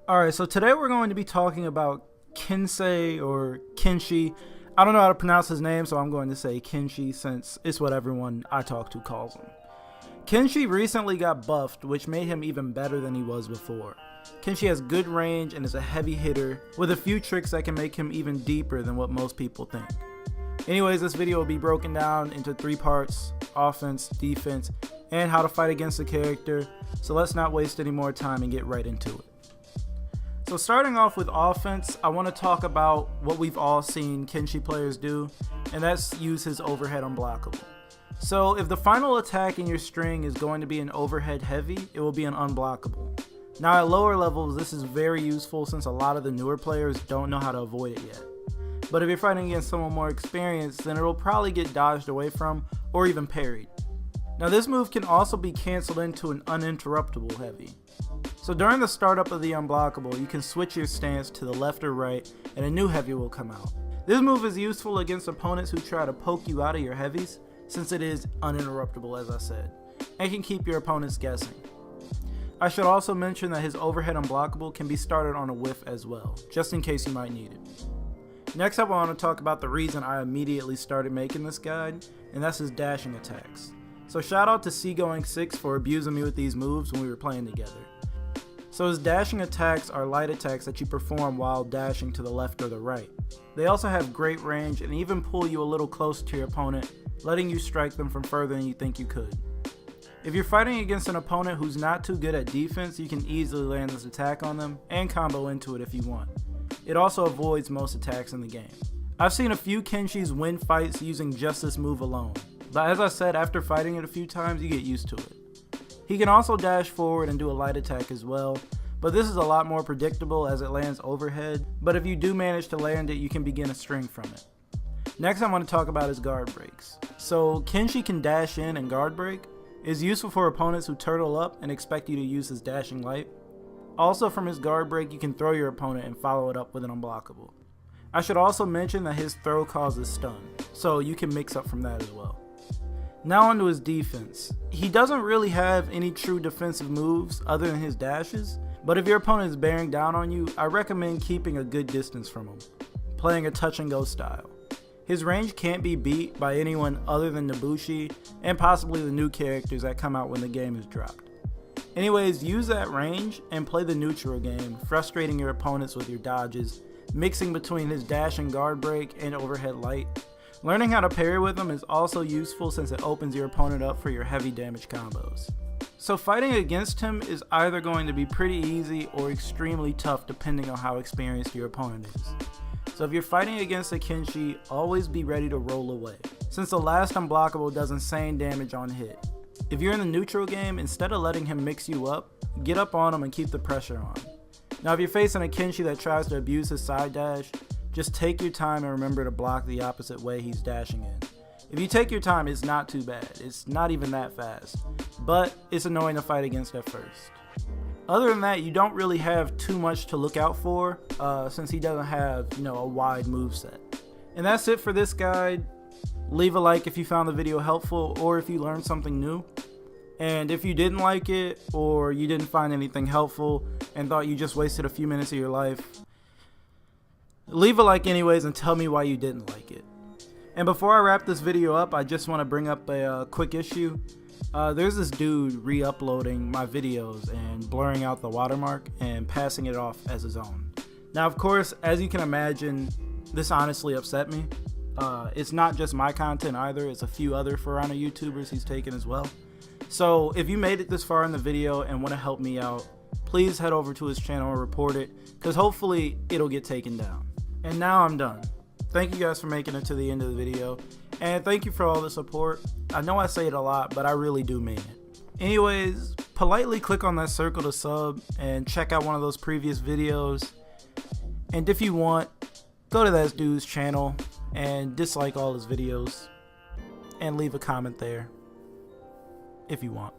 Alright, so today we're going to be talking about Kensei or Kenshi. I don't know how to pronounce his name, so I'm going to say Kenshi since it's what everyone I talk to calls him. Kenshi recently got buffed, which made him even better than he was before. Kenshi has good range and is a heavy hitter with a few tricks that can make him even deeper than what most people think. Anyways, this video will be broken down into 3 parts: offense, defense, and how to fight against the character. So let's not waste any more time and get right into it. So starting off with offense, I want to talk about what we've all seen Kenshi players do, and that's use his overhead unblockable. So if the final attack in your string is going to be an overhead heavy, it will be an unblockable. Now at lower levels, this is very useful since a lot of the newer players don't know how to avoid it yet. But if you're fighting against someone more experienced, then it will probably get dodged away from or even parried. Now this move can also be cancelled into an uninterruptible heavy. So during the startup of the unblockable, you can switch your stance to the left or right and a new heavy will come out. This move is useful against opponents who try to poke you out of your heavies, since it is uninterruptible as I said, and can keep your opponents guessing. I should also mention that his overhead unblockable can be started on a whiff as well, just in case you might need it. Next up, I want to talk about the reason I immediately started making this guide, and that's his dashing attacks. So shout out to Seagoing6 for abusing me with these moves when we were playing together. So his dashing attacks are light attacks that you perform while dashing to the left or the right. They also have great range and even pull you a little closer to your opponent, letting you strike them from further than you think you could. If you're fighting against an opponent who's not too good at defense, you can easily land this attack on them and combo into it if you want. It also avoids most attacks in the game. I've seen a few Kenshis win fights using just this move alone, but as I said, after fighting it a few times, you get used to it. He can also dash forward and do a light attack as well, but this is a lot more predictable as it lands overhead, but if you do manage to land it, you can begin a string from it. Next I want to talk about his guard breaks. So Kenshi can dash in and guard break. Is useful for opponents who turtle up and expect you to use his dashing light. Also from his guard break, you can throw your opponent and follow it up with an unblockable. I should also mention that his throw causes stun, so you can mix up from that as well. Now onto his defense. He doesn't really have any true defensive moves other than his dashes, but if your opponent is bearing down on you, I recommend keeping a good distance from him, playing a touch and go style. His range can't be beat by anyone other than Nobushi and possibly the new characters that come out when the game is dropped. Anyways, use that range and play the neutral game, frustrating your opponents with your dodges, mixing between his dash and guard break and overhead light. Learning how to parry with him is also useful since it opens your opponent up for your heavy damage combos. So fighting against him is either going to be pretty easy or extremely tough depending on how experienced your opponent is. So if you're fighting against a Kenshi, always be ready to roll away, since the last unblockable does insane damage on hit. If you're in the neutral game, instead of letting him mix you up, get up on him and keep the pressure on. Now if you're facing a Kenshi that tries to abuse his side dash, just take your time and remember to block the opposite way he's dashing in. If you take your time, it's not too bad. It's not even that fast, but it's annoying to fight against at first. Other than that, you don't really have too much to look out for since he doesn't have, a wide moveset. And that's it for this guide. Leave a like if you found the video helpful or if you learned something new. And if you didn't like it or you didn't find anything helpful and thought you just wasted a few minutes of your life, leave a like anyways and tell me why you didn't like it. And before I wrap this video up, I just want to bring up a quick issue. There's this dude re-uploading my videos and blurring out the watermark and passing it off as his own. Now of course, as you can imagine, this honestly upset me. It's not just my content either, it's a few other Furana YouTubers he's taken as well. So if you made it this far in the video and want to help me out, please head over to his channel and report it, because hopefully it'll get taken down. And now I'm done. Thank you guys for making it to the end of the video, and thank you for all the support. I know I say it a lot, but I really do mean it. Anyways, politely click on that circle to sub and check out one of those previous videos. And if you want, go to that dude's channel and dislike all his videos and leave a comment there if you want.